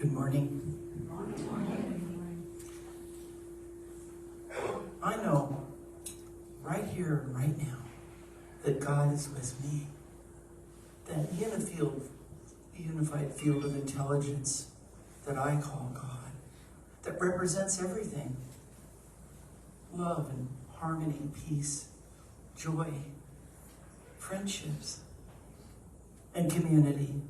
Good morning. I know right here and right now that God is with me. That in a unified field of intelligence that I call God, that represents everything. Love and harmony, peace, joy, friendships, and community.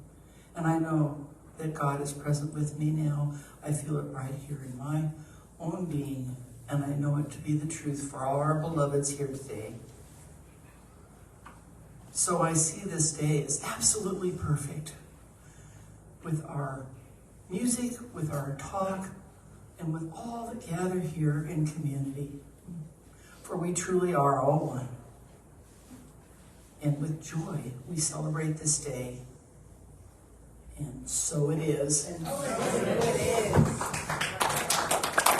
And I know that God is present with me now. I feel it right here in my own being, and I know it to be the truth for all our beloveds here today. So I see this day as absolutely perfect with our music, with our talk, and with all that gather here in community. For we truly are all one. And with joy, we celebrate this day. And so it is. And so it is.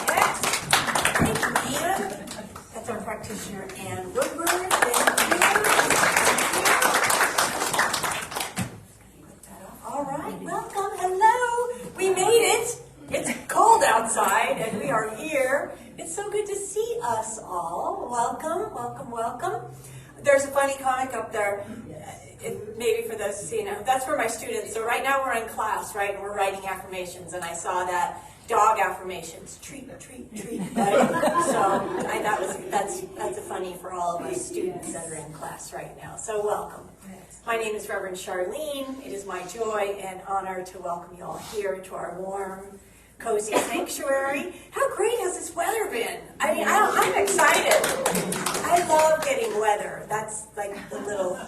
Yes. Thank you, Nina. That's our practitioner, Ann Woodward. All right, welcome. Hello. We made it. It's cold outside, and we are here. It's so good to see us all. Welcome, welcome, welcome. There's a funny comic up there. Maybe for those who see, that's for my students. So right now we're in class, right, and we're writing affirmations, and I saw that dog affirmations, treat, treat, treat. Right? So that's a funny for all of us students that are in class right now. So welcome. My name is Reverend Charlene. It is my joy and honor to welcome you all here to our warm, cozy sanctuary. How great has this weather been? I mean, I'm excited. I love getting weather. That's like the little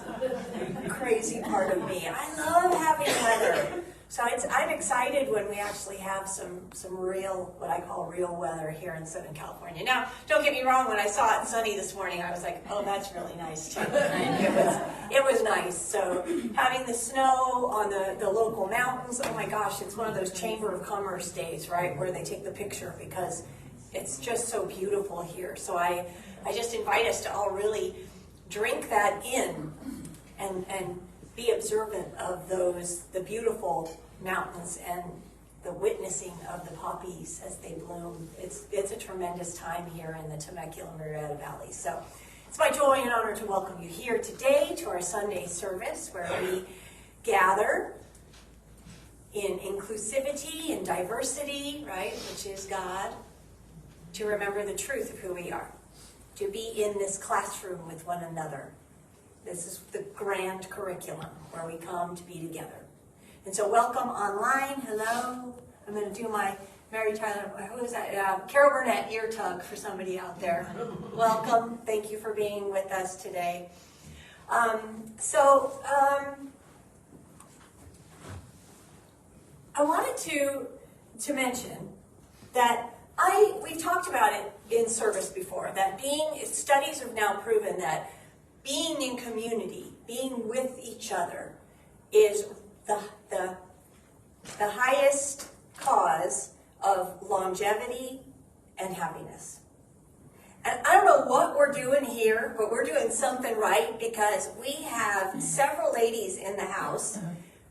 crazy part of me. I love having weather. So I'm excited when we actually have some real, what I call real weather here in Southern California. Now, don't get me wrong, when I saw it sunny this morning, I was like, oh, that's really nice too. It was nice. So having the snow on the local mountains, oh my gosh, it's one of those Chamber of Commerce days, right, where they take the picture because it's just so beautiful here. So I just invite us to all really drink that in and be observant of the beautiful mountains and the witnessing of the poppies as they bloom. It's a tremendous time here in the Temecula-Murrieta Valley. So it's my joy and honor to welcome you here today to our Sunday service where we gather in inclusivity and diversity, right, which is God, to remember the truth of who we are, to be in this classroom with one another. This is the grand curriculum where we come to be together. And so welcome online. Hello. I'm going to do my Mary Tyler, who is that? Carol Burnett ear tug for somebody out there. Welcome. Thank you for being with us today. I wanted to mention that we've talked about it in service before, that studies have now proven that being in community, being with each other, is the highest cause of longevity and happiness. And I don't know what we're doing here, but we're doing something right, because we have several ladies in the house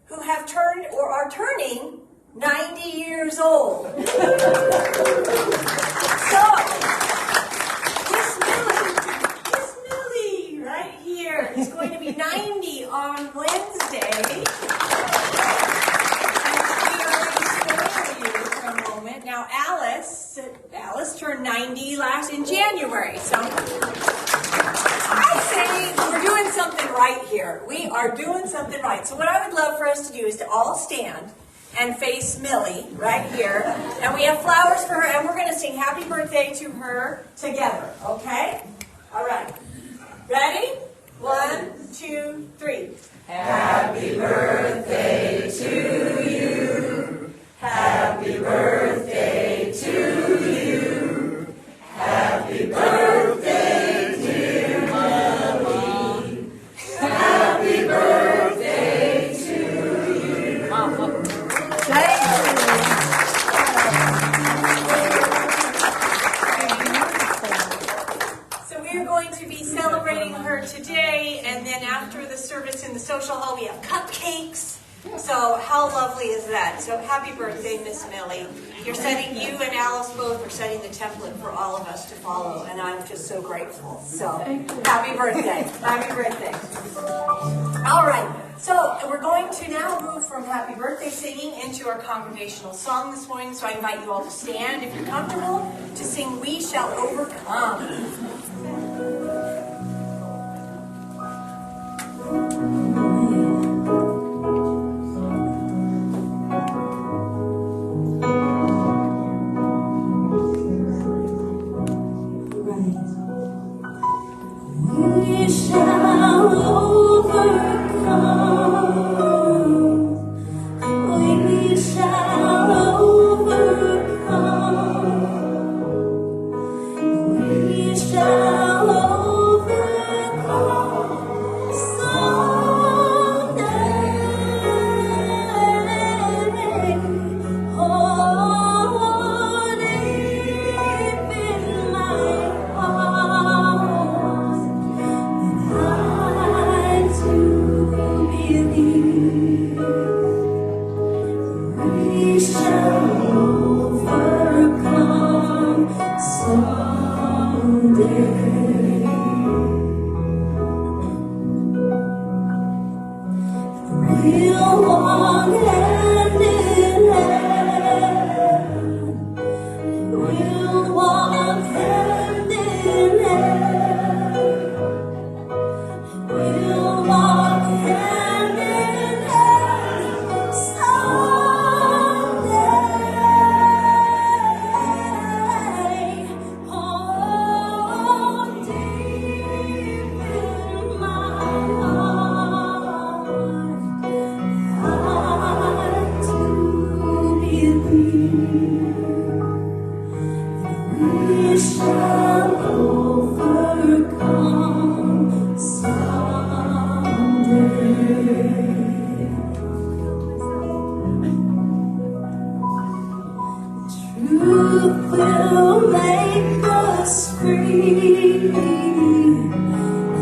who have turned or are turning 90 years old. So, Miss Millie right here is going to be 90 on Wednesday. We are going to spare you for a moment. Now, Alice turned 90 in January, so I say we're doing something right here. We are doing something right. So what I would love for us to do is to all stand and face Millie right here. And we have flowers for her, and we're going to sing happy birthday to her together, okay? All right. Ready? 1, 2, 3. Happy birthday to you. Happy birthday to you. Happy birthday, dear Millie. Happy birthday to you. So we are going to be celebrating her today, and then after the service in the social hall, we have cupcakes. So how lovely is that? So happy birthday, Miss Millie. You and Alice both are setting the template for all of us to follow, and I'm just so grateful. So happy birthday. Happy birthday. All right. So we're going to now move from happy birthday singing into our congregational song this morning. So I invite you all to stand, if you're comfortable, to sing We Shall Overcome. We shall overcome. We shall overcome. We shall overcome someday. Oh, deep in my heart, I too believe we shall overcome someday. We'll walk hand in hand. We'll walk hand in hand. We'll walk hand in hand someday. Oh, deep in my heart, I too believe we shall overcome someday. Truth will make us free.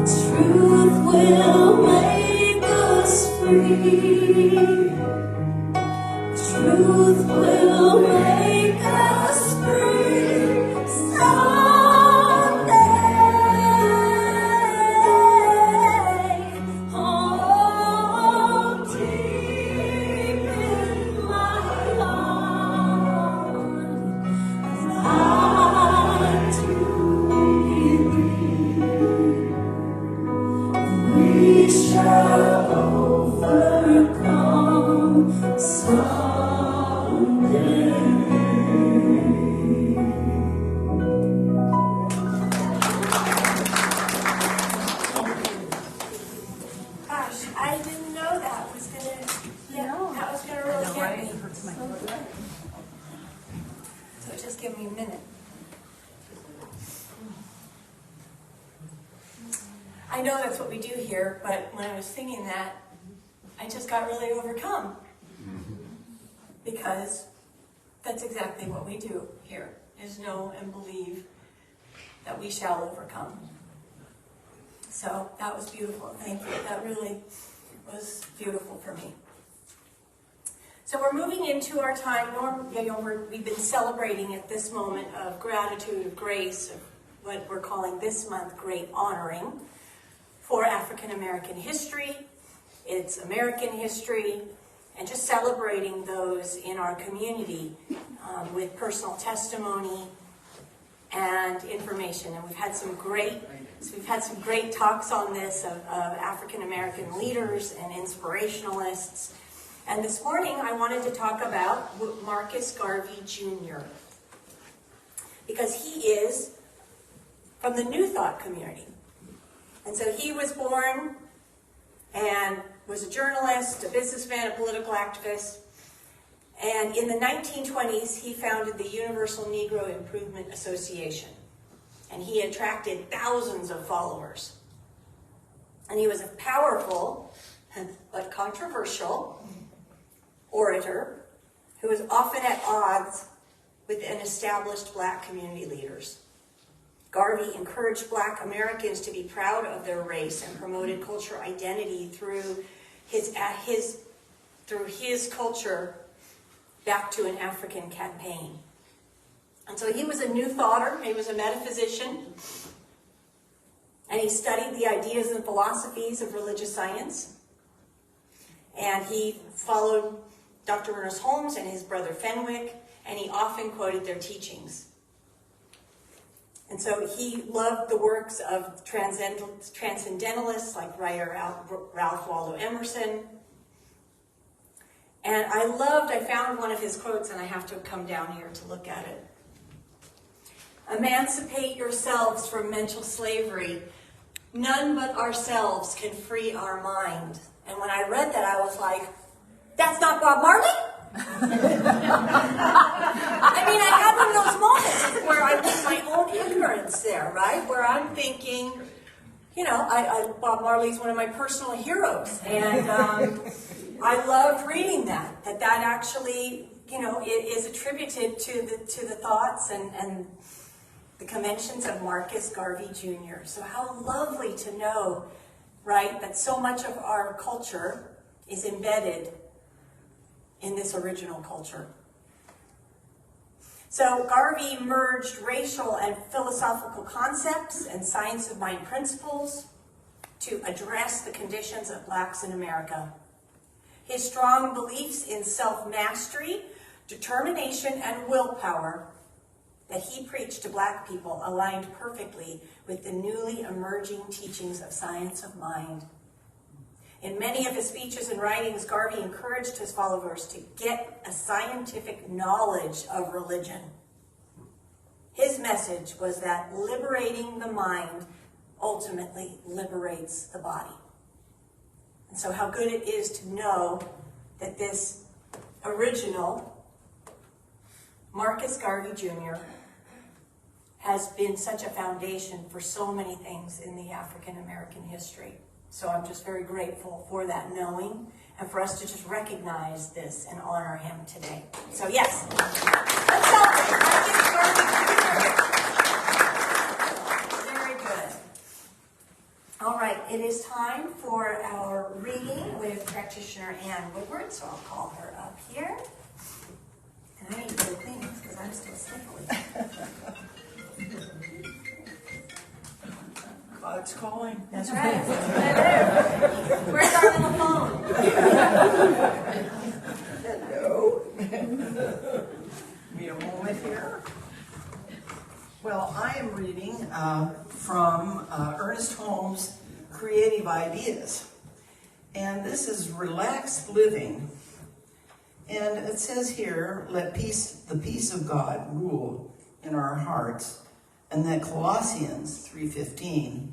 Truth will make us free. Truth will make us free someday. Oh, deep in my heart, I too believe we shall overcome someday. I didn't know that was gonna, that was gonna really get me. So just give me a minute. I know that's what we do here, but when I was singing that, I just got really overcome. Because that's exactly what we do here, is know and believe that we shall overcome. So that was beautiful. Thank you. That really was beautiful for me. So we're moving into our time. We've been celebrating at this moment of gratitude, of grace, of what we're calling this month Great Honoring for African American history, its American history, and just celebrating those in our community with personal testimony and information. And we've had some great talks on this of African American leaders and inspirationalists. And this morning I wanted to talk about Marcus Garvey Jr. because he is from the New Thought community. And so he was born and was a journalist, a businessman, a political activist. And in the 1920s, he founded the Universal Negro Improvement Association. And he attracted thousands of followers. And he was a powerful, but controversial, orator who was often at odds with an established black community leaders. Garvey encouraged black Americans to be proud of their race and promoted cultural identity through his culture back to an African campaign. And so he was a new thoughter, he was a metaphysician, and he studied the ideas and philosophies of religious science. And he followed Dr. Ernest Holmes and his brother Fenwick, and he often quoted their teachings. And so he loved the works of transcendentalists like writer Ralph Waldo Emerson. And I found one of his quotes, and I have to come down here to look at it. Emancipate yourselves from mental slavery. None but ourselves can free our mind. And when I read that, I was like, that's not Bob Marley? I mean, I had one of those moments where I was my own ignorance there, right? Where I'm thinking, Bob Marley's one of my personal heroes. And I loved reading that actually, is attributed to the thoughts and the conventions of Marcus Garvey Jr. So how lovely to know, right, that so much of our culture is embedded in this original culture. So Garvey merged racial and philosophical concepts and science of mind principles to address the conditions of blacks in America. His strong beliefs in self-mastery, determination, and willpower that he preached to black people aligned perfectly with the newly emerging teachings of science of mind. In many of his speeches and writings, Garvey encouraged his followers to get a scientific knowledge of religion. His message was that liberating the mind ultimately liberates the body. And so how good it is to know that this original Marcus Garvey Jr. has been such a foundation for so many things in the African American history. So I'm just very grateful for that knowing and for us to just recognize this and honor him today. So yes, let's celebrate Marcus Garvey Jr. Very good. All right, it is time for our reading with practitioner Ann Woodward, so I'll call her up here. And I need to go clean this because I'm still sniffly. God's calling. That's right. Where's our little phone? Hello. Give me a moment here. Well, I am reading from Ernest Holmes' Creative Ideas. And this is Relaxed Living. And it says here, let the peace of God rule in our hearts. And that Colossians 3:15.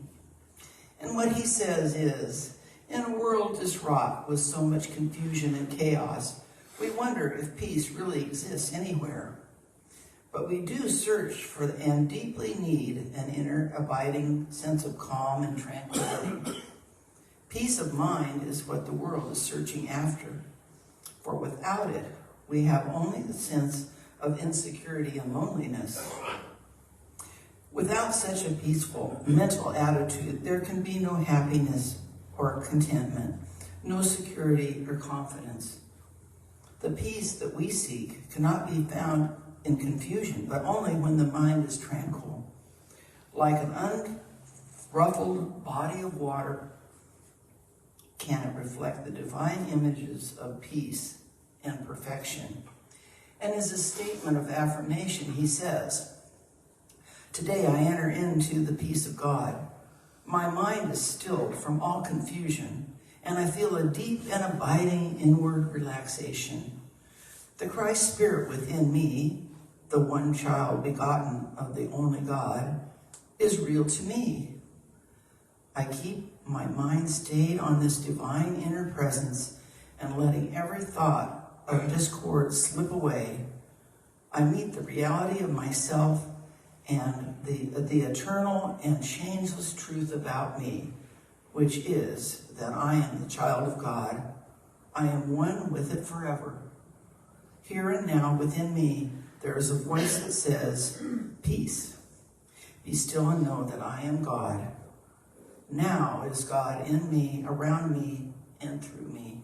And what he says is, In a world distraught with so much confusion and chaos, we wonder if peace really exists anywhere. But we do search for and deeply need an inner abiding sense of calm and tranquility. Peace of mind is what the world is searching after. For without it, we have only the sense of insecurity and loneliness. Without such a peaceful mental attitude, there can be no happiness or contentment, no security or confidence. The peace that we seek cannot be found in confusion, but only when the mind is tranquil. Like an unruffled body of water, can it reflect the divine images of peace and perfection. And as a statement of affirmation, he says, "Today I enter into the peace of God. My mind is stilled from all confusion, and I feel a deep and abiding inward relaxation. The Christ Spirit within me, the one child begotten of the only God, is real to me. I keep my mind stayed on this divine inner presence and letting every thought of discord slip away. I meet the reality of myself and the eternal and changeless truth about me, which is that I am the child of God. I am one with it forever. Here and now within me, there is a voice that says, 'Peace. Be still and know that I am God.' Now is God in me, around me, and through me."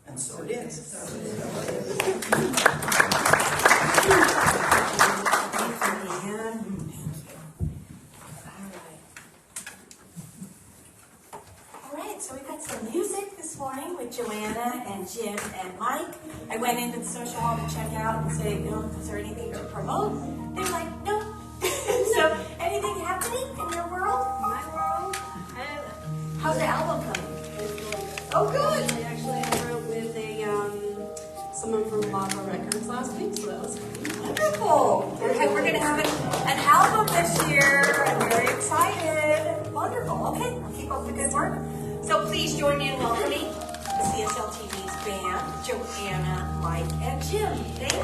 And so it is. Thank you, Leanne. Thank you. All right, so we got some music this morning with Joanna and Jim and Mike. I went into the social hall to check out and say, is there anything to promote? They were like, no. So, anything happening in your world? My world, How's the album coming? Oh, good. I wrote with someone from Lava Records last week, so that was fun. Wonderful. Okay, we're going to have an album this year. I'm very excited. Wonderful. Okay, I'll keep up the good work. So please join me in welcoming the CSL TV's band, Joanna, Mike, and Jim. Thank you.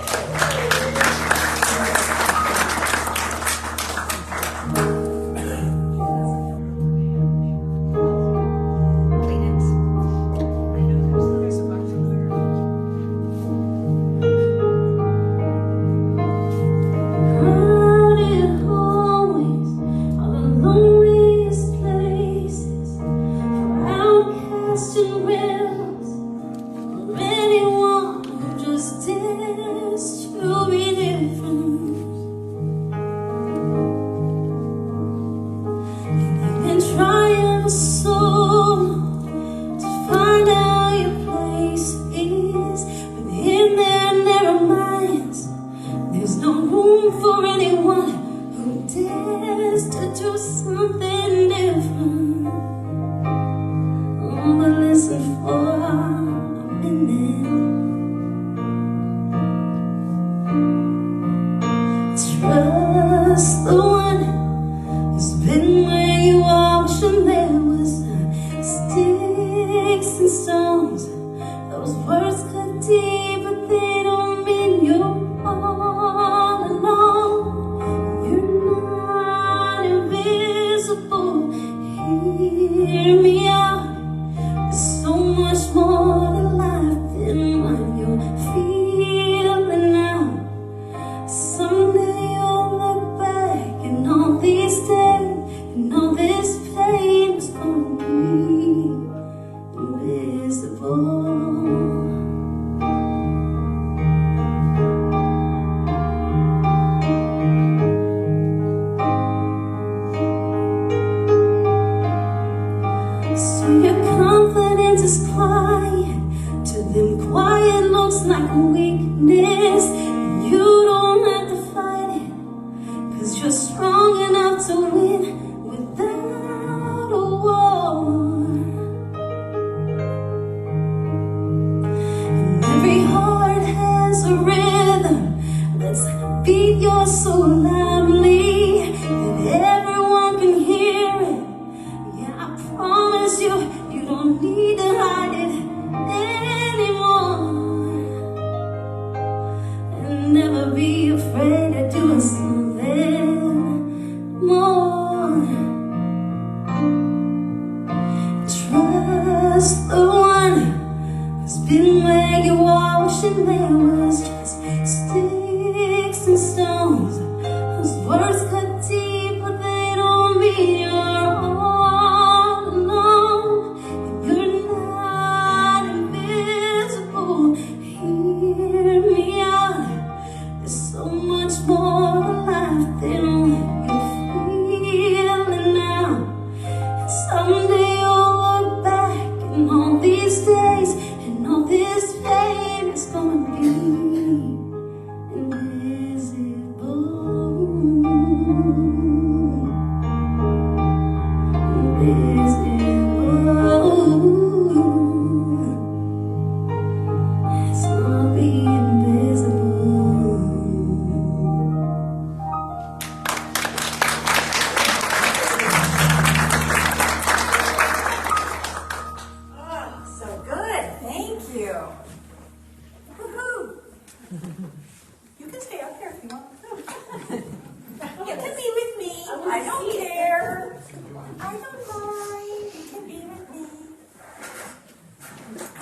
You don't need to hide it anymore. And never be afraid of doing something more. Trust the one who's been where you are, wishing there was just sticks and stones, whose words cut deep, but they don't mean you're all alone. When you're not invisible, hear me out. There's so much more to life than what you're feeling now. And someday you'll look back and all these days and all this pain is gonna be invisible. It's gonna be invisible. Oh, so good. Thank you. Woohoo. You can stay up here if you want. You can be with me. I don't care. I don't mind. You can be with me.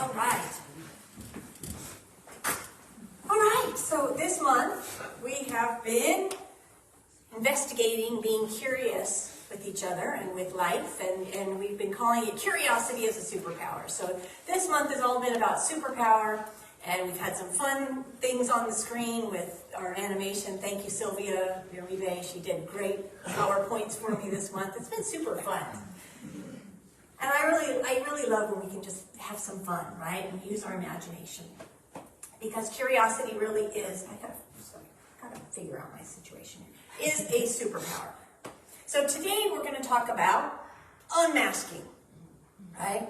All right. All right. So this month we have been investigating being curious with each other and with life, and we've been calling it Curiosity as a Superpower. So this month has all been about superpower, and we've had some fun things on the screen with our animation. Thank you, Sylvia Uribe. She did great PowerPoints for me this month. It's been super fun. And I really love when we can just have some fun, right? And use our imagination. Because curiosity really is, I gotta figure out my situation, is a superpower. So today we're going to talk about unmasking, right?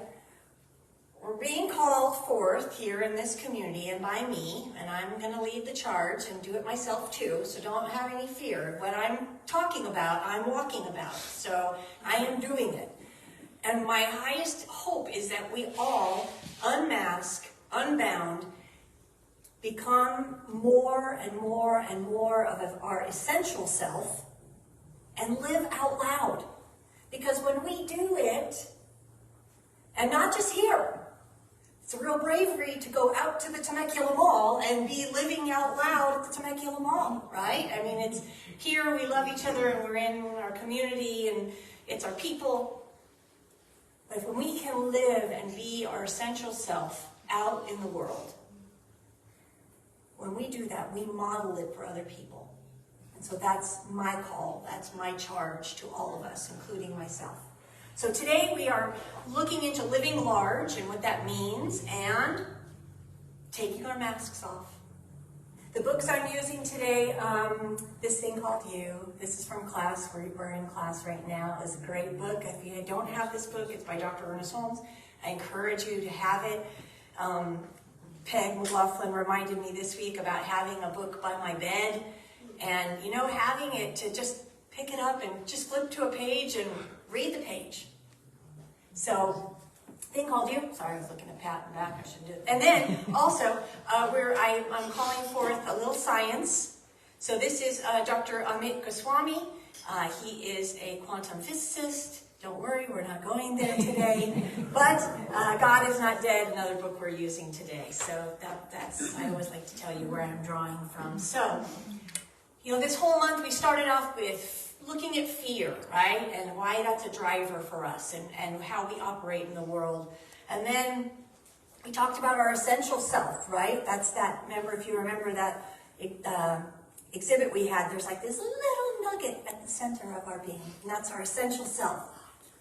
We're being called forth here in this community and by me, and I'm going to lead the charge and do it myself too, so don't have any fear. What I'm talking about, I'm walking about, so I am doing it. And my highest hope is that we all unmask, unbound, become more and more and more of our essential self, and live out loud. Because when we do it, and not just here, it's a real bravery to go out to the Temecula Mall and be living out loud at the Temecula Mall, right? I mean, it's here, we love each other, and we're in our community, and it's our people. But when we can live and be our essential self out in the world, when we do that, we model it for other people. And so that's my call, that's my charge to all of us, including myself. So today we are looking into living large and what that means, and taking our masks off. The books I'm using today, this thing called You, this is from class, we're in class right now, is a great book. If you don't have this book, it's by Dr. Ernest Holmes. I encourage you to have it. Peg McLaughlin reminded me this week about having a book by my bed, and having it to just pick it up and just flip to a page and read the page. So, thing called You. Sorry, I was looking at Pat and back. I should do it. And then also, I'm calling forth a little science. So this is Dr. Amit Goswami. He is a quantum physicist. Don't worry, we're not going there today. But God is Not Dead, another book we're using today. So that's I always like to tell you where I'm drawing from. So, this whole month we started off with looking at fear, right? And why that's a driver for us, and how we operate in the world. And then we talked about our essential self, right? That's that, if you remember that exhibit we had, there's like this little nugget at the center of our being. And that's our essential self,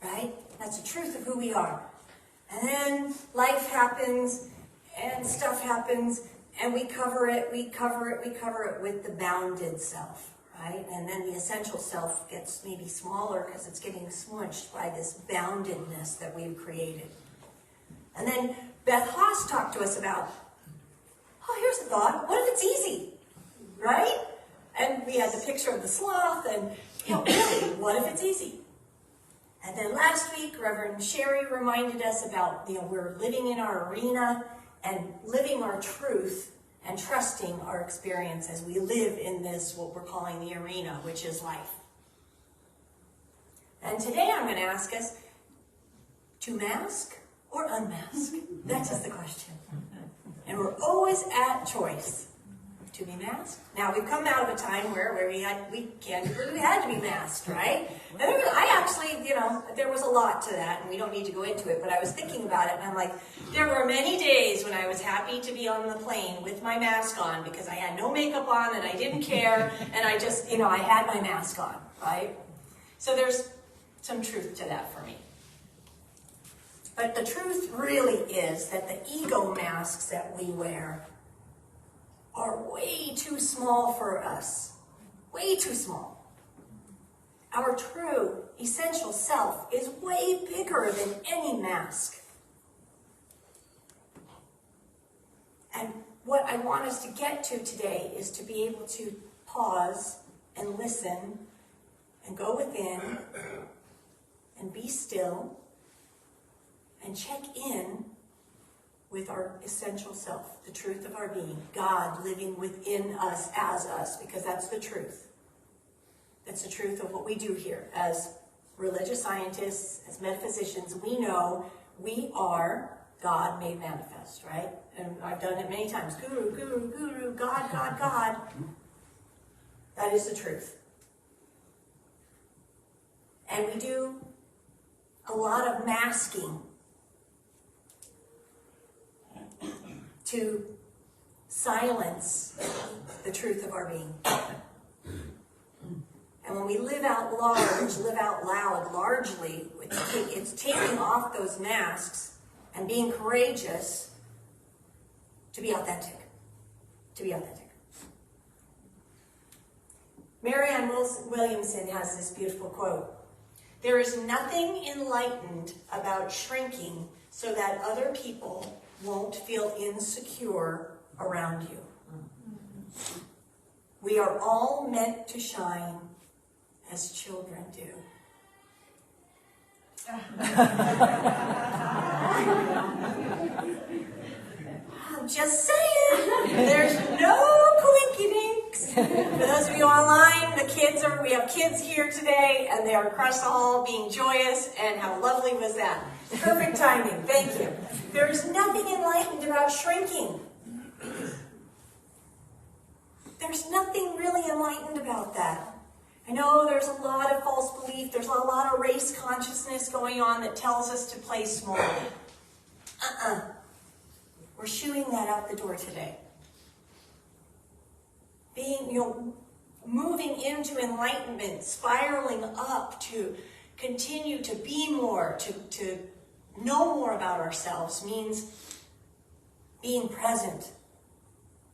right? That's the truth of who we are. And then life happens, and stuff happens, and we cover it with the bounded self, right? And then the essential self gets maybe smaller because it's getting smushed by this boundedness that we've created. And then Beth Haas talked to us about, here's a thought, what if it's easy, right? And we had the picture of the sloth, and really, what if it's easy? And then last week, Reverend Sherry reminded us about, we're living in our arena and living our truth and trusting our experience as we live in this, what we're calling the arena, which is life. And today I'm going to ask us to mask or unmask. That is the question. And we're always at choice. To be masked. Now we've come out of a time where we had to be masked, right? And I actually, there was a lot to that, and we don't need to go into it, but I was thinking about it, and I'm like, there were many days when I was happy to be on the plane with my mask on because I had no makeup on and I didn't care, and I just, I had my mask on, right? So there's some truth to that for me. But the truth really is that the ego masks that we wear are way too small for us. Way too small. Our true, essential self is way bigger than any mask. And what I want us to get to today is to be able to pause and listen and go within and be still and check in with our essential self, the truth of our being, God living within us as us, because that's the truth. That's the truth of what we do here. As religious scientists, as metaphysicians, we know we are God made manifest, right? And I've done it many times. Guru, guru, guru, God, God, God. That is the truth. And we do a lot of masking to silence the truth of our being. And when we live out loud, largely, it's taking off those masks and being courageous to be authentic. To be authentic. Marianne Williamson has this beautiful quote. There is nothing enlightened about shrinking so that other people won't feel insecure around you. We are all meant to shine as children do. I'm just saying, there's no coincidence. For those of you online, we have kids here today, and they are across the hall being joyous, and how lovely was that? Perfect timing, thank you. There's nothing enlightened about shrinking. There's nothing really enlightened about that. I know there's a lot of false belief, there's a lot of race consciousness going on that tells us to play small. We're shooing that out the door today. Moving into enlightenment, spiraling up to continue to be more, to know more about ourselves means being present,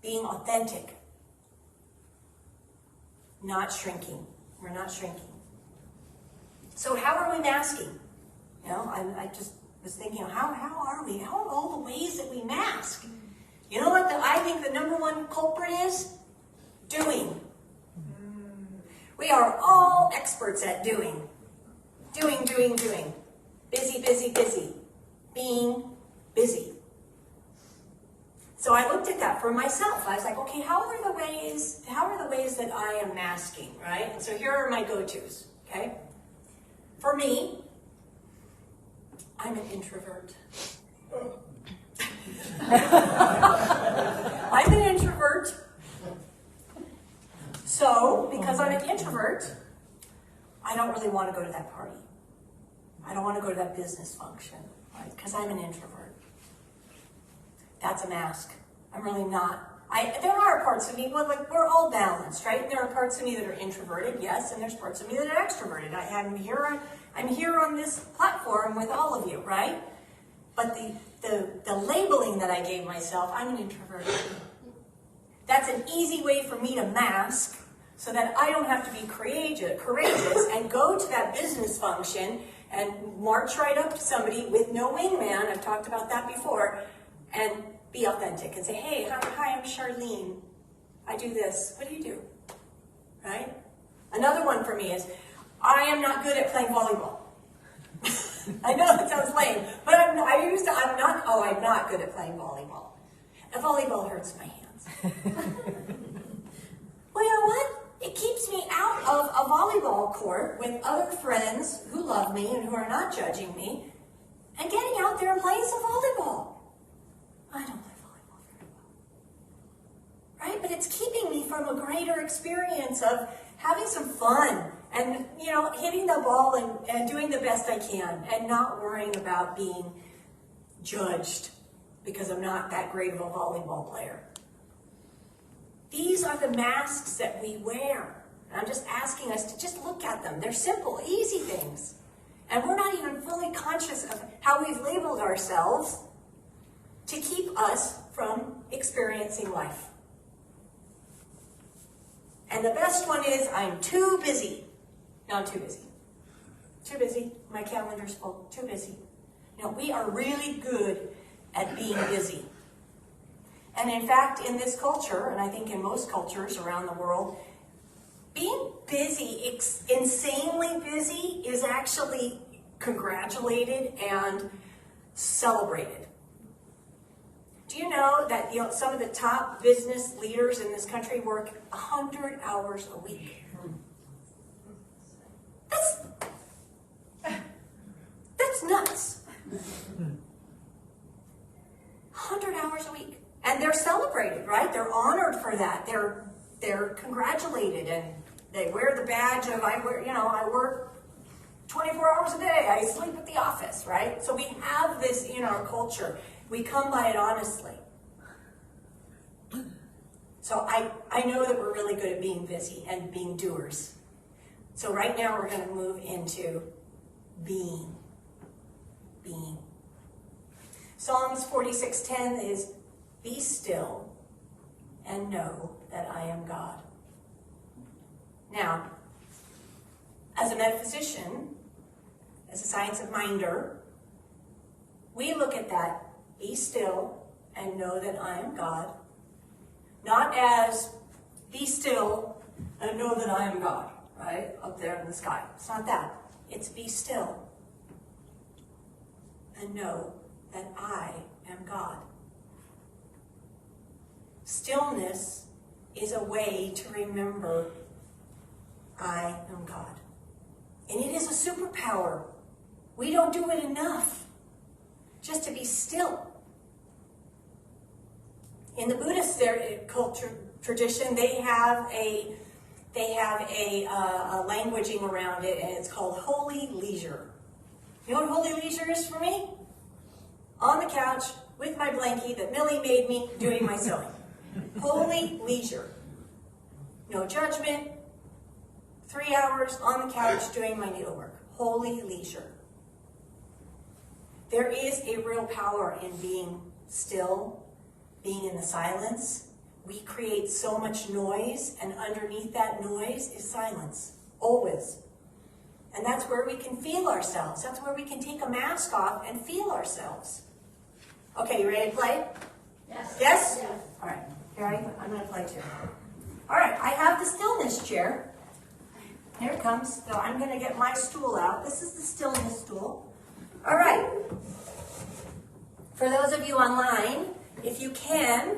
being authentic, not shrinking. We're not shrinking. So how are we masking? I just was thinking, how are we? How are all the ways that we mask? You know what I think the number one culprit is? Doing. We are all experts at doing. Doing. Busy, busy, busy. Being busy. So I looked at that for myself. I was like, okay, how are the ways that I am masking, right? And so here are my go-tos, okay? For me, I'm an introvert. I'm an introvert. So, because I'm an introvert, I don't really want to go to that party. I don't want to go to that business function, right? Because I'm an introvert. That's a mask. I'm really not. There are parts of me, we're all balanced, right? There are parts of me that are introverted, yes, and there's parts of me that are extroverted. I'm here on this platform with all of you, right? But the labeling that I gave myself, I'm an introvert. That's an easy way for me to mask so that I don't have to be courageous and go to that business function and march right up to somebody with no wingman, I've talked about that before, and be authentic and say, hey, hi, I'm Charlene. I do this. What do you do? Right? Another one for me is, I am not good at playing volleyball. I know that sounds lame, but I'm not good at playing volleyball. And volleyball hurts my hands. Well, you know what? It keeps me out of a volleyball court with other friends who love me and who are not judging me, and getting out there and playing some volleyball. I don't play volleyball very well. Right? But it's keeping me from a greater experience of having some fun and, hitting the ball and doing the best I can and not worrying about being judged because I'm not that great of a volleyball player. These are the masks that we wear. And I'm just asking us to just look at them. They're simple, easy things. And we're not even fully conscious of how we've labeled ourselves to keep us from experiencing life. And the best one is, I'm too busy. No, I'm too busy. Too busy. My calendar's full. Too busy. We are really good at being busy. And in fact, in this culture, and I think in most cultures around the world, being busy, insanely busy, is actually congratulated and celebrated. Do you know that some of the top business leaders in this country work 100 hours a week? That's nuts. 100 hours a week. And they're celebrated, right? They're honored for that. They're congratulated, and they wear the badge of I work 24 hours a day. I sleep at the office, right? So we have this in our culture. We come by it honestly. So I know that we're really good at being busy and being doers. So right now we're going to move into being. Being. Psalms 46:10 is, be still and know that I am God. Now, as a metaphysician, as a science of minder, we look at that, be still and know that I am God, not as be still and know that I am God, right? Up there in the sky. It's not that. It's be still and know that I am God. Stillness is a way to remember I am God. And it is a superpower. We don't do it enough just to be still. In the Buddhist culture tradition, they have a languaging around it, and it's called holy leisure. You know what holy leisure is for me? On the couch with my blankie that Millie made me doing my sewing. Holy leisure. No judgment. 3 hours on the couch doing my needlework. Holy leisure. There is a real power in being still, being in the silence. We create so much noise, and underneath that noise is silence. Always. And that's where we can feel ourselves. That's where we can take a mask off and feel ourselves. Okay, you ready to play? Yes. Yes? Yes. All right. Here I'm going to play too. All right, I have the stillness chair. Here it comes. So I'm going to get my stool out. This is the stillness stool. All right. For those of you online, if you can,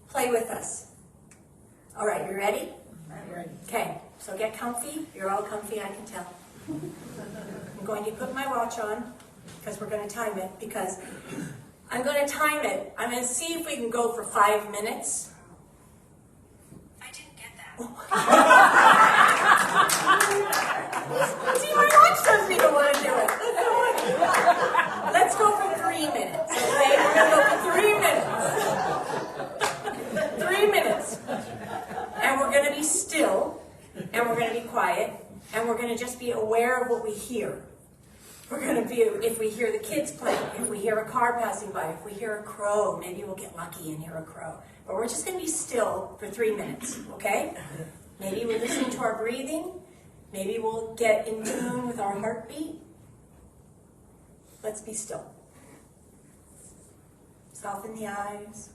play with us. All right, you ready? I'm ready. Okay, so get comfy. You're all comfy, I can tell. I'm going to put my watch on because we're going to time it, because I'm going to time it. I'm going to see if we can go for 5 minutes. I didn't get that. See, my watch doesn't even want to do it. Let's go for 3 minutes, okay? We're going to go for 3 minutes. 3 minutes. And we're going to be still, and we're going to be quiet, and we're going to just be aware of what we hear. We're going to be, if we hear the kids playing, if we hear a car passing by, if we hear a crow, maybe we'll get lucky and hear a crow. But we're just going to be still for 3 minutes, okay? Maybe we're listening to our breathing. Maybe we'll get in tune with our heartbeat. Let's be still. Soften the eyes.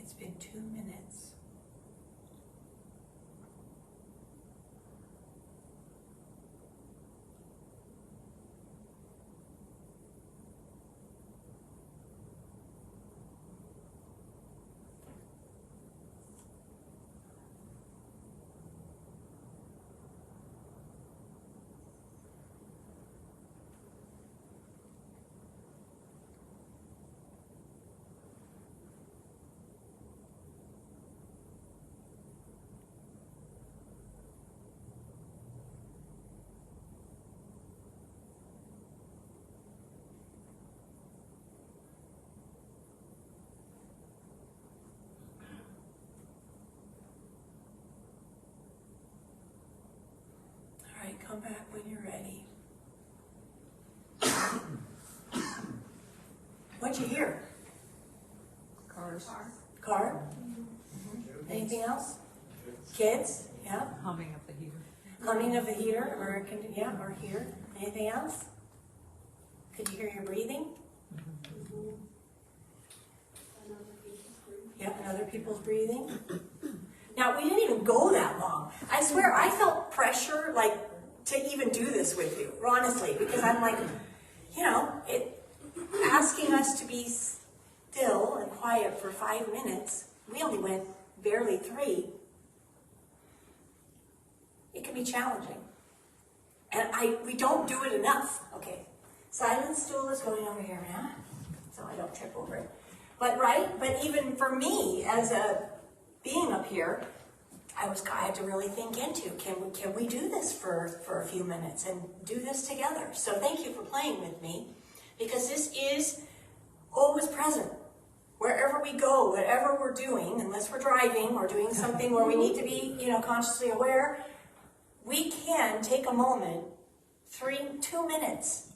It's been 2 minutes. All right, come back when you're ready. What'd you hear? Cars. Car? Anything else? Kids? Yeah. Humming of the heater. Humming of the heater, or or here. Anything else? Could you hear your breathing? Yeah, and other people's breathing. Now, we didn't even go that long. I swear, I felt pressure, like, to even do this with you, honestly, because I'm like, asking us to be still and quiet for 5 minutes. We only went barely 3. It can be challenging. And we don't do it enough. Okay, silent stool is going over here now, so I don't trip over it. But even for me, as a being up here, I had to really think into, can we do this for a few minutes and do this together? So thank you for playing with me, because this is always present. Wherever we go, whatever we're doing, unless we're driving or doing something where we need to be, consciously aware, we can take a moment, 2 minutes,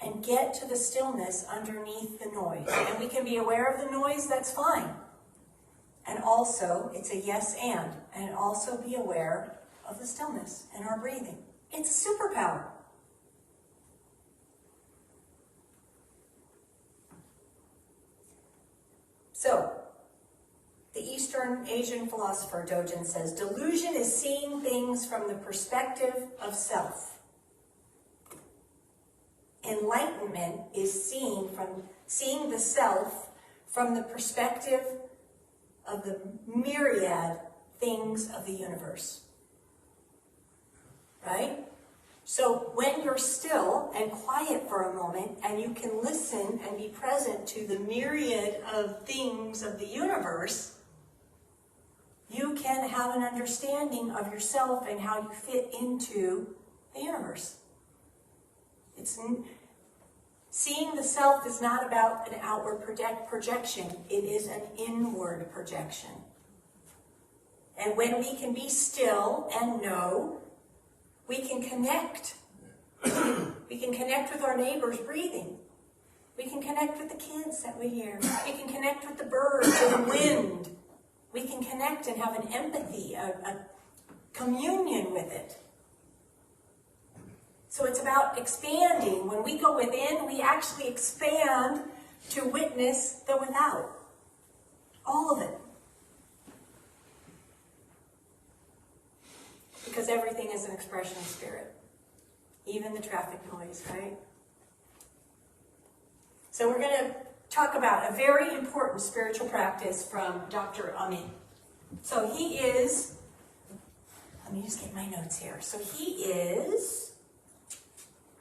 and get to the stillness underneath the noise. And we can be aware of the noise, that's fine. And also, it's a yes and also be aware of the stillness and our breathing. It's a superpower. So, the Eastern Asian philosopher Dogen says, delusion is seeing things from the perspective of self. Enlightenment is seeing the self from the perspective of the myriad things of the universe. Right? So when you're still and quiet for a moment and you can listen and be present to the myriad of things of the universe, you can have an understanding of yourself and how you fit into the universe. Seeing the self is not about an outward projection. It is an inward projection. And when we can be still and know, we can connect. We can connect with our neighbors breathing. We can connect with the kids that we hear. We can connect with the birds and the wind. We can connect and have an empathy, a communion with it. So it's about expanding. When we go within, we actually expand to witness the without. All of it. Because everything is an expression of spirit. Even the traffic noise, right? So we're going to talk about a very important spiritual practice from Dr. Amin. So he is, let me just get my notes here. So he is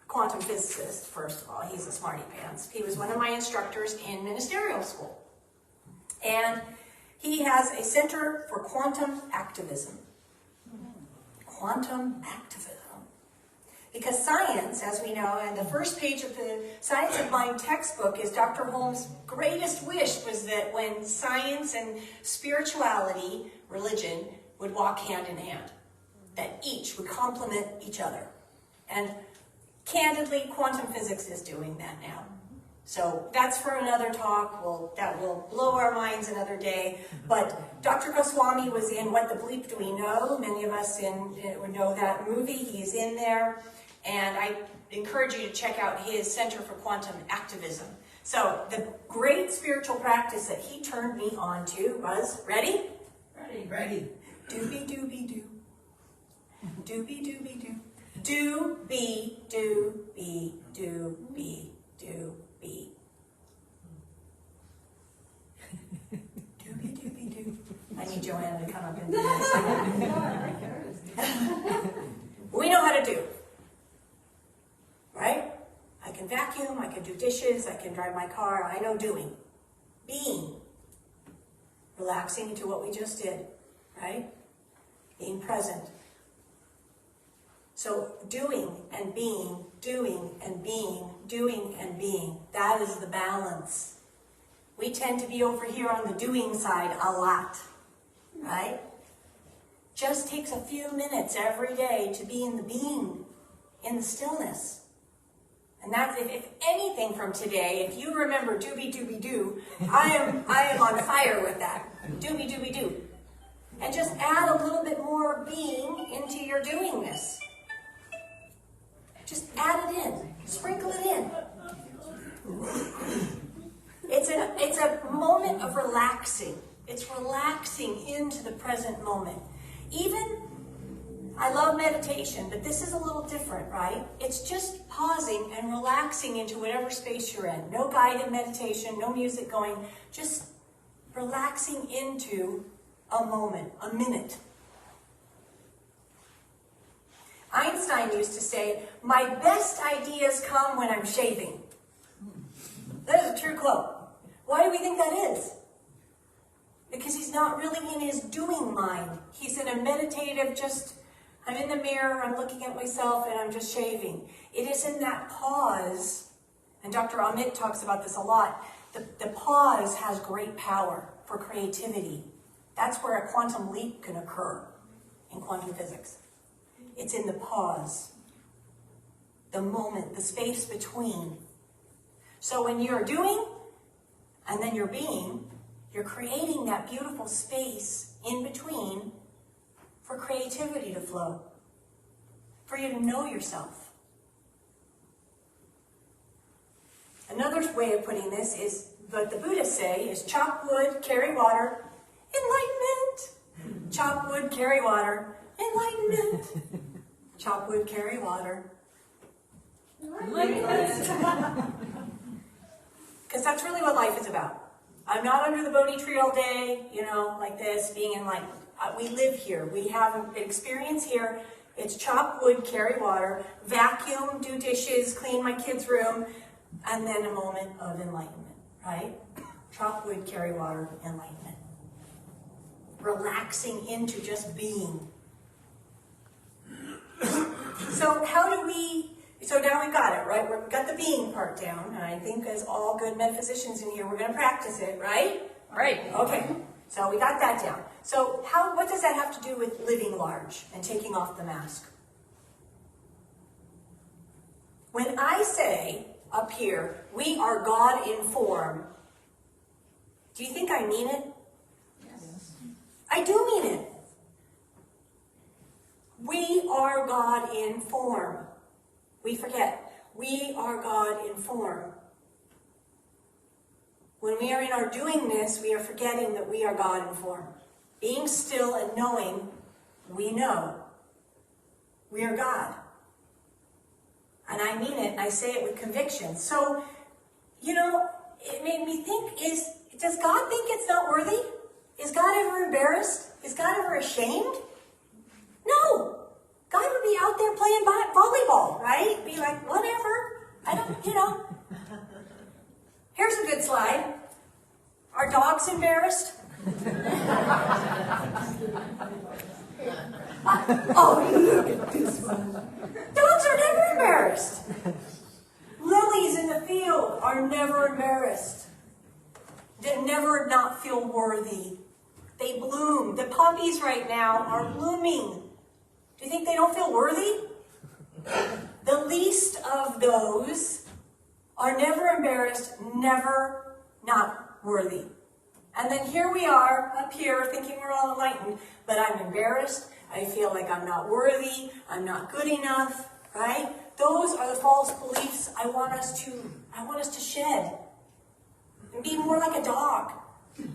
quantum physicist, first of all. He's a smarty pants. He was one of my instructors in ministerial school. And he has a center for quantum activism. Quantum activism. Because science, as we know, and the first page of the Science of Mind textbook is Dr. Holmes' greatest wish was that when science and spirituality, religion, would walk hand in hand, that each would complement each other. And candidly, quantum physics is doing that now. So that's for another talk. That will blow our minds another day. But Dr. Goswami was in What the Bleep Do We Know? Many of us would know that movie. He's in there. And I encourage you to check out his Center for Quantum Activism. So the great spiritual practice that he turned me on to was, ready? Ready. Doobie doobie doo. Doobie doobie doo. Doobie doobie doobie doobie. Doobie doobie doo. I need Joanna to come up and do this. We know how to do. Right? I can vacuum, I can do dishes, I can drive my car, I know doing. Being. Relaxing into what we just did, right? Being present. So doing and being, doing and being, doing and being. That is the balance. We tend to be over here on the doing side a lot, right? Just takes a few minutes every day to be in the being, in the stillness. And that's, if anything from today, if you remember doobie doobie doo, I am on fire with that. Doobie doobie doo. And just add a little bit more being into your doingness. Just add it in. Sprinkle it in. It's a moment of relaxing. It's relaxing into the present moment. Even, I love meditation, but this is a little different, right? It's just pausing and relaxing into whatever space you're in. No guided meditation, no music going, just relaxing into a moment, a minute. Einstein used to say, my best ideas come when I'm shaving. That is a true quote. Why do we think that is? Because he's not really in his doing mind. He's in a meditative, just, I'm in the mirror, I'm looking at myself, and I'm just shaving. It is in that pause, and Dr. Amit talks about this a lot, the pause has great power for creativity. That's where a quantum leap can occur in quantum physics. It's in the pause, the moment, the space between. So when you're doing, and then you're being, you're creating that beautiful space in between for creativity to flow, for you to know yourself. Another way of putting this is what the Buddhists say is chop wood, carry water, enlightenment. Chop wood, carry water, enlightenment. Chop wood, carry water, enlightenment. Because that's really what life is about. I'm not under the Bodhi tree all day, like this, being enlightened. We live here. We have an experience here. It's chop wood, carry water, vacuum, do dishes, clean my kid's room, and then a moment of enlightenment, right? Chop wood, carry water, enlightenment. Relaxing into just being. So so now we got it, right? We've got the being part down, and I think as all good metaphysicians in here, we're going to practice it, right? Right. Okay, so we got that down. So what does that have to do with living large and taking off the mask? When I say up here, we are God in form, do you think I mean it? Yes. I do mean it. We are God in form. We forget. We are God in form. When we are in our doingness, we are forgetting that we are God in form. Being still and knowing, we know. We are God. And I mean it, and I say it with conviction. So, it made me think, does God think it's not worthy? Is God ever embarrassed? Is God ever ashamed? No. God would be out there playing volleyball, right? Be like, whatever. I don't. Here's a good slide. Are dogs embarrassed? Oh, look at this one. Dogs are never embarrassed. Lilies in the field are never embarrassed. They never not feel worthy. They bloom. The poppies right now are blooming. Do you think they don't feel worthy? The least of those are never embarrassed, never not worthy. And then here we are up here thinking we're all enlightened, but I'm embarrassed. I feel like I'm not worthy. I'm not good enough, right? Those are the false beliefs I want us to shed. and be more like a dog.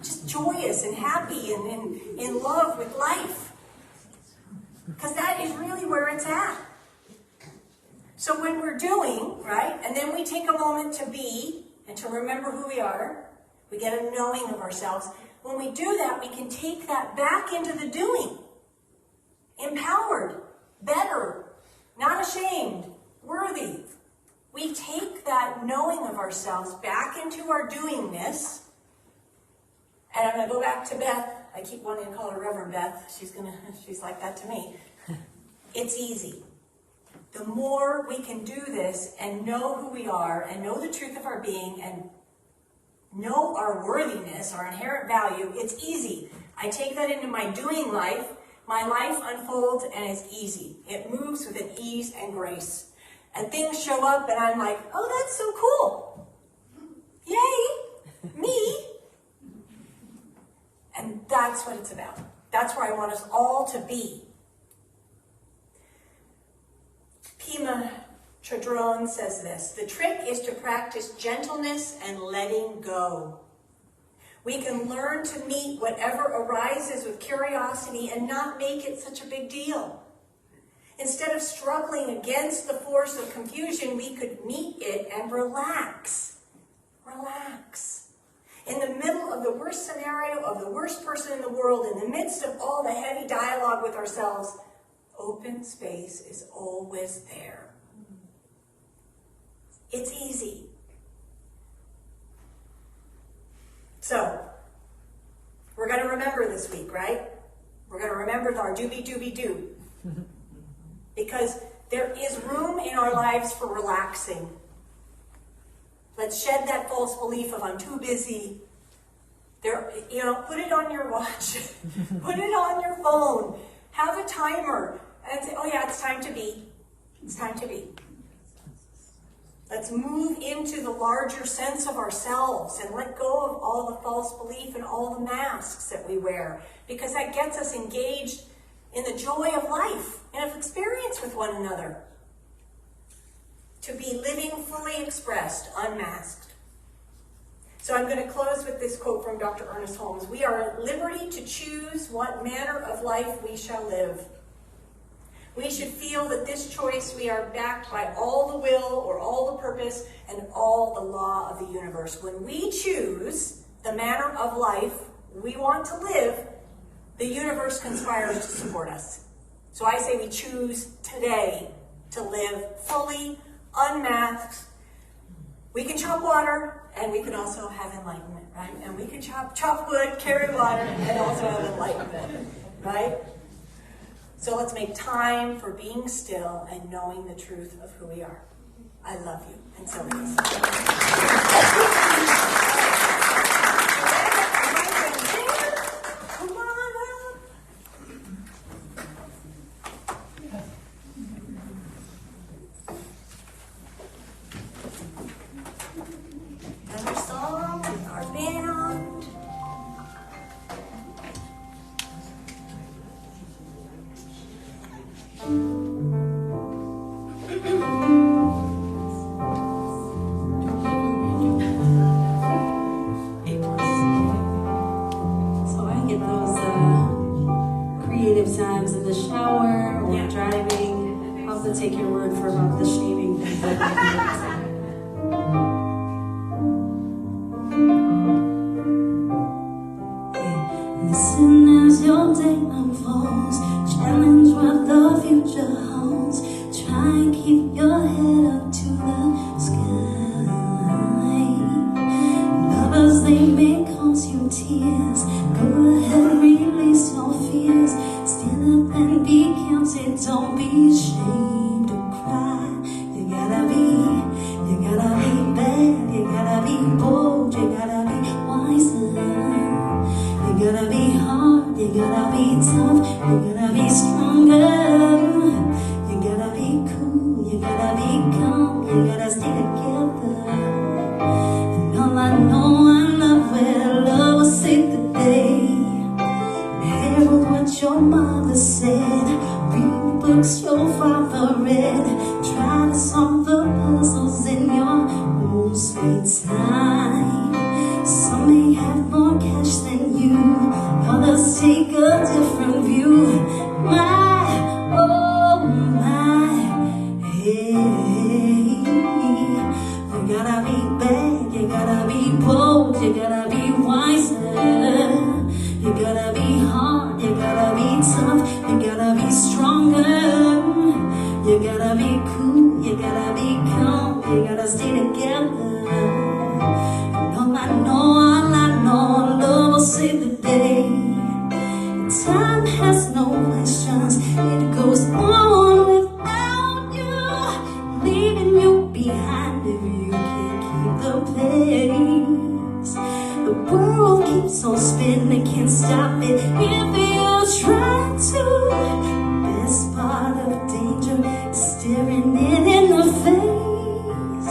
Just joyous and happy and in love with life. Because that is really where it's at. So when we're doing, right, and then we take a moment to be and to remember who we are, we get a knowing of ourselves. When we do that, we can take that back into the doing. Empowered, better, not ashamed, worthy. We take that knowing of ourselves back into our doingness. And I'm going to go back to Beth. I keep wanting to call her Reverend Beth. She's like that to me. It's easy. The more we can do this and know who we are and know the truth of our being and know our worthiness, our inherent value, it's easy. I take that into my doing life. My life unfolds and it's easy. It moves with an ease and grace. And things show up and I'm like, oh, that's so cool. Yay, me. And that's what it's about. That's where I want us all to be. Pema Chodron says this: the trick is to practice gentleness and letting go. We can learn to meet whatever arises with curiosity and not make it such a big deal. Instead of struggling against the force of confusion, we could meet it and relax. Relax. In the middle of the worst scenario of the worst person in the world, in the midst of all the heavy dialogue with ourselves, open space is always there. It's easy. So, we're going to remember this week, right? We're going to remember our doobie-doobie-doo. Because there is room in our lives for relaxing. Let's shed that false belief of I'm too busy. Put it on your watch. Put it on your phone. Have a timer. And say, oh yeah, it's time to be. It's time to be. Let's move into the larger sense of ourselves and let go of all the false belief and all the masks that we wear. Because that gets us engaged in the joy of life and of experience with one another. To be living fully expressed, unmasked. So I'm going to close with this quote from Dr. Ernest Holmes. We are at liberty to choose what manner of life we shall live. We should feel that this choice we are backed by all the will or all the purpose and all the law of the universe. When we choose the manner of life we want to live, the universe conspires to support us. So I say we choose today to live fully, unmasked. We can chop water, and we can also have enlightenment, right? And we can chop wood, carry water, and also have enlightenment, right? So let's make time for being still and knowing the truth of who we are. I love you, and so it is. Come on up. Another song with our band. So I get those creative times in the shower or driving. I'll have to take your word for about the shaving thing. Listen as your day unfolds, challenge what the future holds. Try and keep your head up to the sky. Lovers, they may cause you tears. Go ahead, release your fears. Stand up and be counted, don't be ashamed to cry. You gotta be bad, you gotta be bold, you gotta be wiser. You gotta be hard, you gotta be tough, you gotta be stronger. You gotta be cool, you gotta be calm, you gotta stay together. And all I know, I love where love will save the day. Herald what your mother said, read books your father read. Try to solve the puzzles in your own sweet time. you gotta be calm, you gotta stay together. All I know, love will save the day. Time has no questions, it goes on without you, leaving you behind if you can't keep the pace. The world keeps on spinning, can't stop it if you try to. Best part of danger is staring it in the face.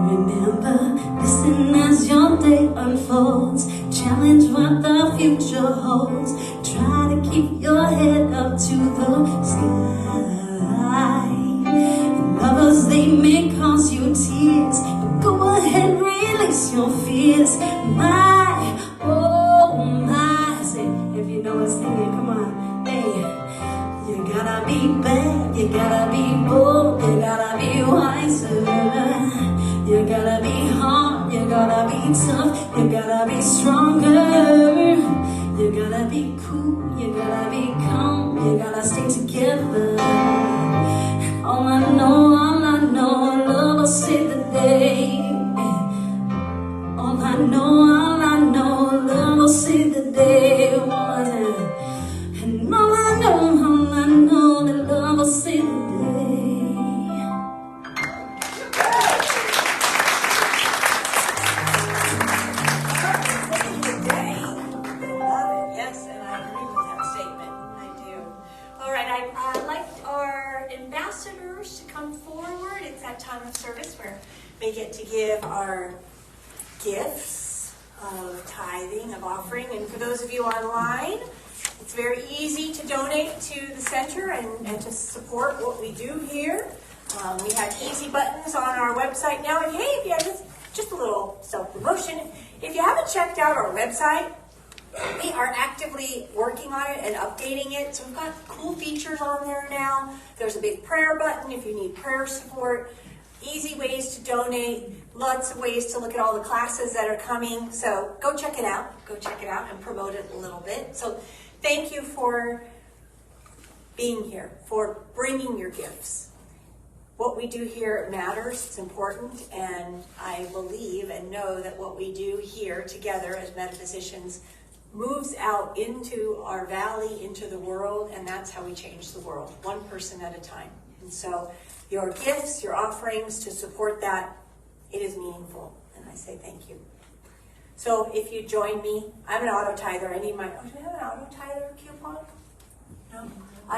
Remember, listen as your day unfolds. Challenge what the future holds. Try to keep your head up to the sky. Lovers, they may cause you tears, but go ahead, release your fears. My, oh my, say, if you know it's singing, come on, hey. You gotta be bad, you gotta be bold, you gotta be wiser. You gotta be hard, you gotta be tough, you gotta be stronger. You gotta be cool, you gotta be calm, you gotta stay together. All I know, love will save the day. All I know, love will save the day. And all I know, that love will save the day. Yes, and I agree with that statement. I do. All right, I'd like our ambassadors to come forward. It's that time of service where we get to give our gifts of tithing, of offering. And for those of you online, it's very easy to donate to the center and to support what we do here. We have easy buttons on our website now. And hey, if you have just a little self-promotion, if you haven't checked out our website, we are actively working on it and updating it. So we've got cool features on there now. There's a big prayer button if you need prayer support. Easy ways to donate. Lots of ways to look at all the classes that are coming. So go check it out. Go check it out and promote it a little bit. So thank you for being here, for bringing your gifts. What we do here matters. It's important. And I believe and know that what we do here together as metaphysicians moves out into our valley, into the world, and that's how we change the world, one person at a time. And so your gifts, your offerings to support that, it is meaningful, and I say thank you. So if you join me, I'm an auto tither. I need my, do we have an auto tither coupon? No?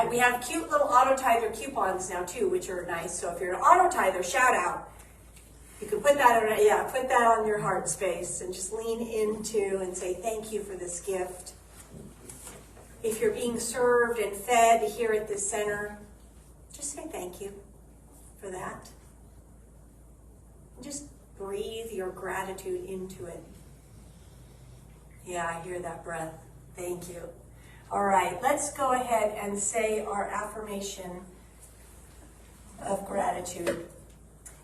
We have cute little auto tither coupons now too, which are nice. So if you're an auto tither, shout out. You can put that on, put that on your heart space and just lean into and say thank you for this gift. If you're being served and fed here at this center, just say thank you for that. And just breathe your gratitude into it. Yeah, I hear that breath. Thank you. All right, let's go ahead and say our affirmation of gratitude.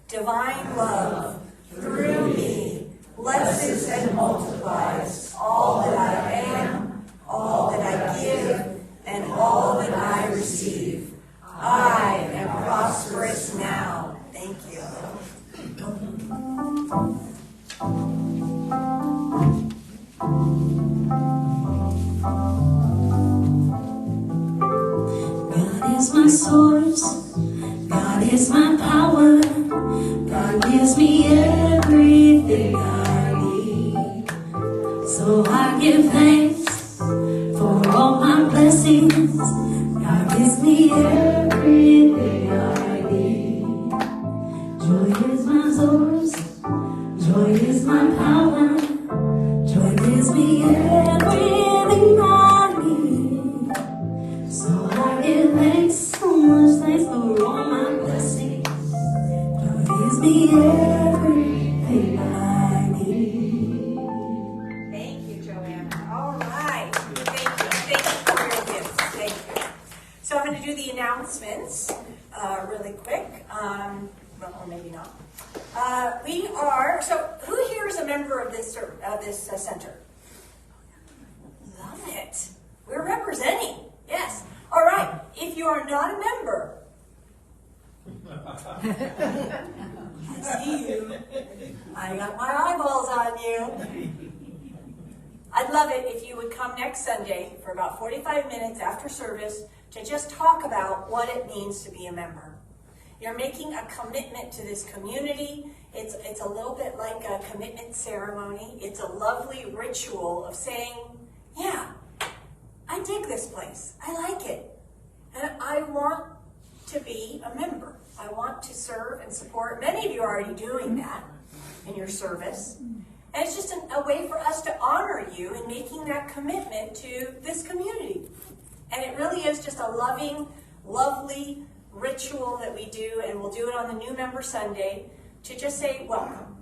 Divine love through me blesses and multiplies all that I am, all that I give, and all that I receive. I am prosperous now. Thank you. God is my source, God is my power, God gives me everything I need. So I give thanks for all my blessings. God gives me everything I need. Joy is my source, joy is my power, joy gives me everything I need. So I give thanks, so much thanks for all my blessings. Joy gives me everything I need. Thank you, Joanna. All right. Thank you for your gifts. Thank you. So I'm going to do the announcements really quick. Well, or maybe not. So who here is a member of this center? Love it. We're representing. Yes. if you are not a member, I see you. I got my eyeballs on you. I'd love it if you would come next Sunday for about 45 minutes after service to just talk about what it means to be a member. You're making a commitment to this community. It's a little bit like a commitment ceremony. It's a lovely ritual of saying, yeah, I dig this place. I like it. And I want to be a member. I want to serve and support. Many of you are already doing that in your service. And it's just a way for us to honor you in making that commitment to this community. And it really is just a loving, lovely ritual that we do, and we'll do it on the New Member Sunday to just say, welcome.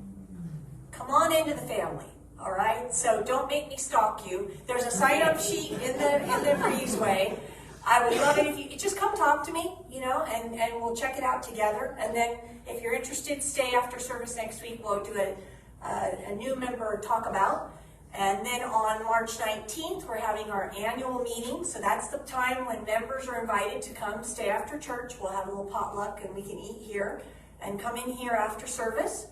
Come on into the family, all right? So don't make me stalk you. There's a sign-up sheet in the breezeway. I would love it if you just come talk to me, and we'll check it out together. And then if you're interested, stay after service next week. We'll do a new member talk about. And then on March 19th, we're having our annual meeting. So that's the time when members are invited to come stay after church. We'll have a little potluck and we can eat here and come in here after service.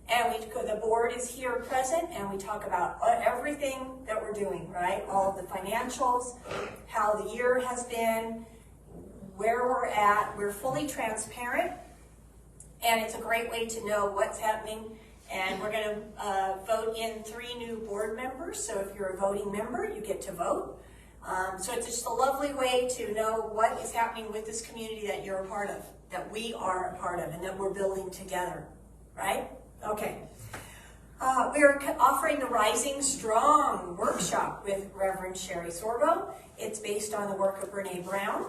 And the board is here present, and we talk about everything that we're doing, right? All of the financials, how the year has been, where we're at. We're fully transparent, and it's a great way to know what's happening. And we're going to vote in 3 new board members. So if you're a voting member, you get to vote. So it's just a lovely way to know what is happening with this community that you're a part of, that we are a part of, and that we're building together, right? Okay. We are offering the Rising Strong workshop with Reverend Sherry Sorbo. It's based on the work of Brene Brown.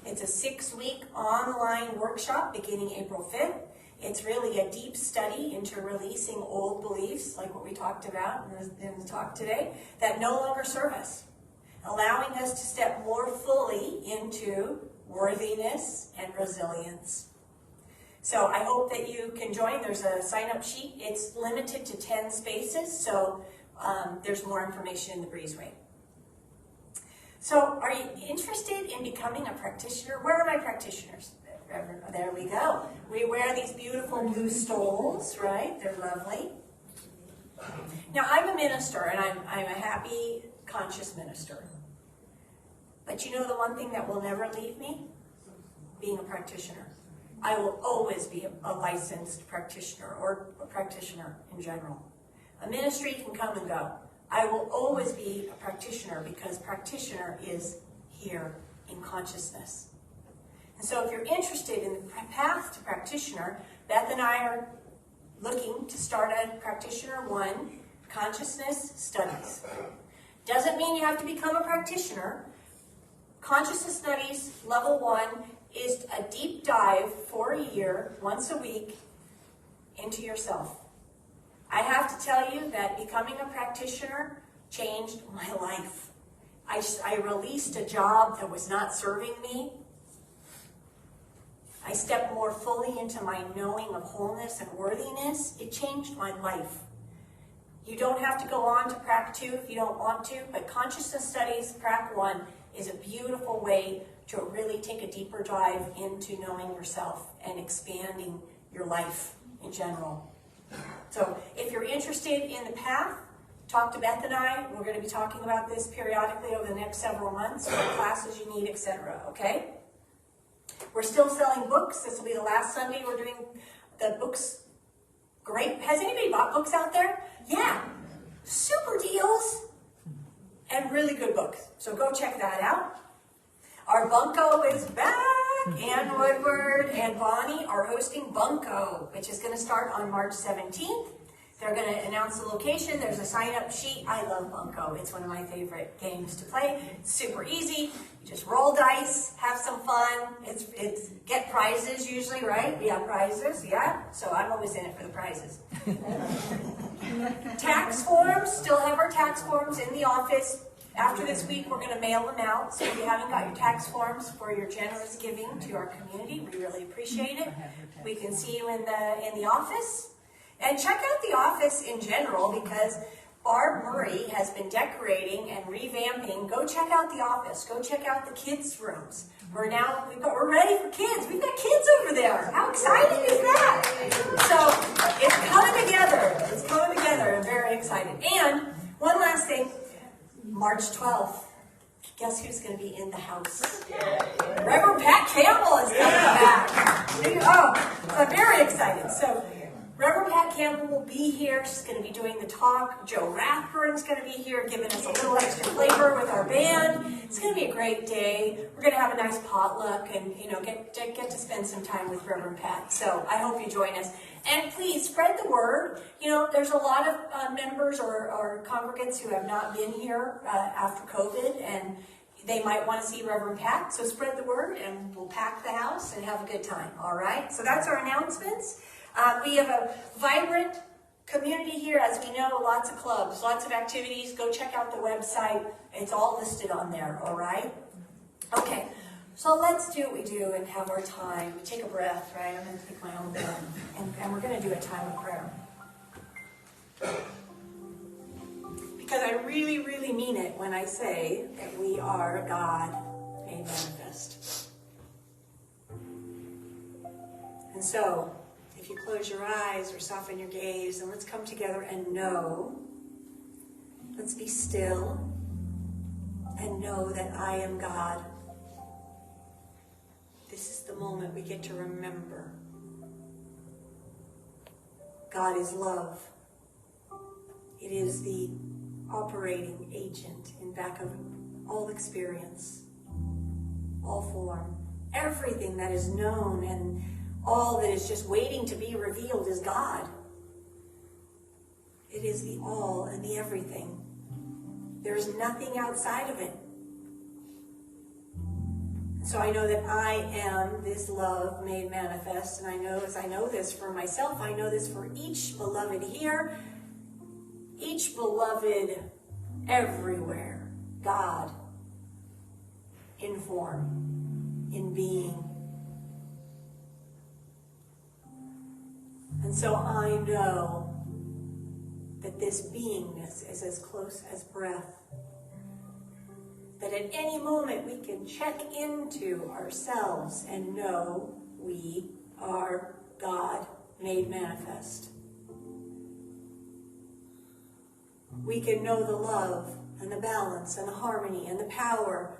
It's a 6-week online workshop beginning April 5th. It's really a deep study into releasing old beliefs, like what we talked about in the talk today, that no longer serve us, allowing us to step more fully into worthiness and resilience. So I hope that you can join. There's a sign-up sheet. It's limited to 10 spaces, so there's more information in the breezeway. So are you interested in becoming a practitioner? Where are my practitioners? There we go. We wear these beautiful blue stoles, right? They're lovely. Now, I'm a minister, and I'm a happy, conscious minister. But you know the one thing that will never leave me? Being a practitioner. I will always be a licensed practitioner, or a practitioner in general. A ministry can come and go. I will always be a practitioner, because practitioner is here in consciousness. And so if you're interested in the path to practitioner, Beth and I are looking to start a Practitioner 1 Consciousness Studies. Doesn't mean you have to become a practitioner. Consciousness Studies Level 1 is a deep dive for a year, once a week, into yourself. I have to tell you that becoming a practitioner changed my life. I released a job that was not serving me. I stepped more fully into my knowing of wholeness and worthiness. It changed my life. You don't have to go on to Prac 2 if you don't want to, but Consciousness Studies Prac 1 is a beautiful way to really take a deeper dive into knowing yourself and expanding your life in general. So if you're interested in the path, talk to Beth and I. We're going to be talking about this periodically over the next several months, what classes you need, etc. Okay? We're still selling books. This will be the last Sunday we're doing the books. Great. Has anybody bought books out there? Yeah. Super deals and really good books. So go check that out. Our Bunko is back. Ann Woodward and Bonnie are hosting Bunko, which is going to start on March 17th. They're going to announce the location. There's a sign-up sheet. I love Bunko. It's one of my favorite games to play. It's super easy. You just roll dice, have some fun. It's get prizes usually, right? We have prizes, yeah. So I'm always in it for the prizes. Tax forms, still have our tax forms in the office. After this week, we're going to mail them out. So if you haven't got your tax forms for your generous giving to our community, we really appreciate it. We can see you in the office. And check out the office in general, because Barb Murray has been decorating and revamping. Go check out the office. Go check out the kids' rooms. We're ready for kids. We've got kids over there. How exciting is that? So it's coming together. It's coming together. I'm very excited. And one last thing, March 12th. Guess who's going to be in the house? Reverend Pat Campbell is coming back. Oh, so I'm very excited. So Reverend Pat Campbell will be here. She's going to be doing the talk. Joe Rathburn's going to be here giving us a little extra flavor with our band. It's going to be a great day. We're going to have a nice potluck and, get to spend some time with Reverend Pat. So I hope you join us. And please spread the word. There's a lot of members or congregants who have not been here after COVID, and they might want to see Reverend Pat. So spread the word, and we'll pack the house and have a good time. All right? So that's our announcements. We have a vibrant community here, as we know, lots of clubs, lots of activities. Go check out the website. It's all listed on there, all right? Okay, so let's do what we do and have our time. We take a breath, right? I'm going to take my own breath, and we're going to do a time of prayer. Because I really, really mean it when I say that we are God made manifest. And so, if you close your eyes or soften your gaze, and let's come together and know. Let's be still and know that I am God. This is the moment we get to remember. God is love. It is the operating agent in back of all experience, all form, everything that is known, and all that is just waiting to be revealed is God. It is the all and the everything. There is nothing outside of it. So I know that I am this love made manifest, and as I know this for myself, I know this for each beloved here, each beloved everywhere. God in form, in being. And so I know that this beingness is as close as breath. That at any moment we can check into ourselves and know we are God made manifest. We can know the love and the balance and the harmony and the power.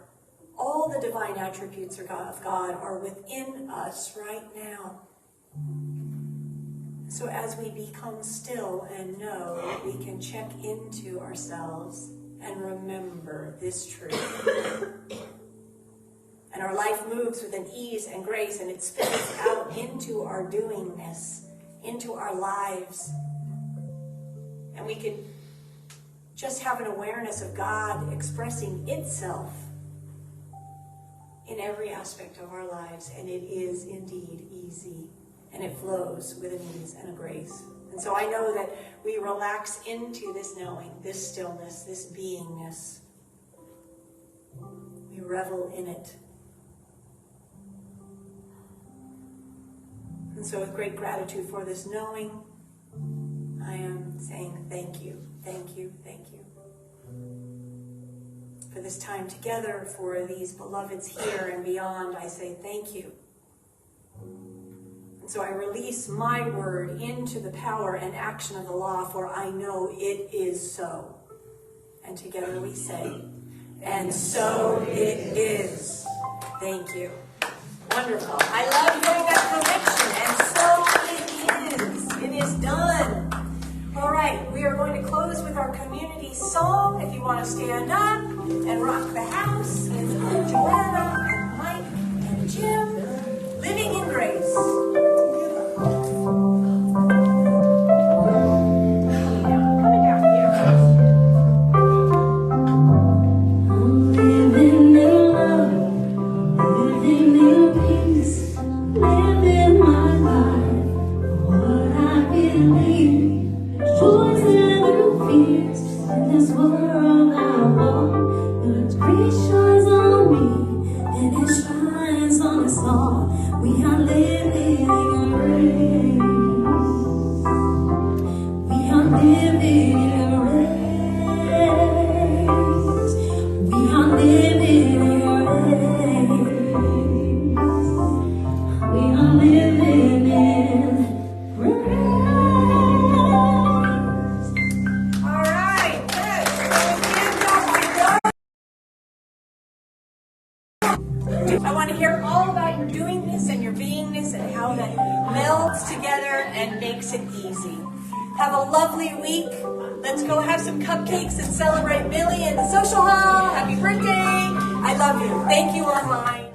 All the divine attributes of God are within us right now. So as we become still and know, we can check into ourselves and remember this truth. And our life moves with an ease and grace, and it spills out into our doingness, into our lives. And we can just have an awareness of God expressing itself in every aspect of our lives, and it is indeed easy. And it flows with an ease and a grace. And so I know that we relax into this knowing, this stillness, this beingness. We revel in it. And so with great gratitude for this knowing, I am saying thank you, thank you, thank you. For this time together, for these beloveds here and beyond, I say thank you. So I release my word into the power and action of the law, for I know it is so. And together we say, and so it is. Thank you. Wonderful. I love hearing that conviction. And so it is. It is done. All right. We are going to close with our community song. If you want to stand up and rock the house, it's Joanna and Mike and Jim, Living in Grace. This world I walk, God's grace shines on me. to hear all about your doingness and your beingness and how that melds together and makes it easy. Have a lovely week. Let's go have some cupcakes and celebrate Billy in the social hall. Happy birthday. I love you. Thank you online.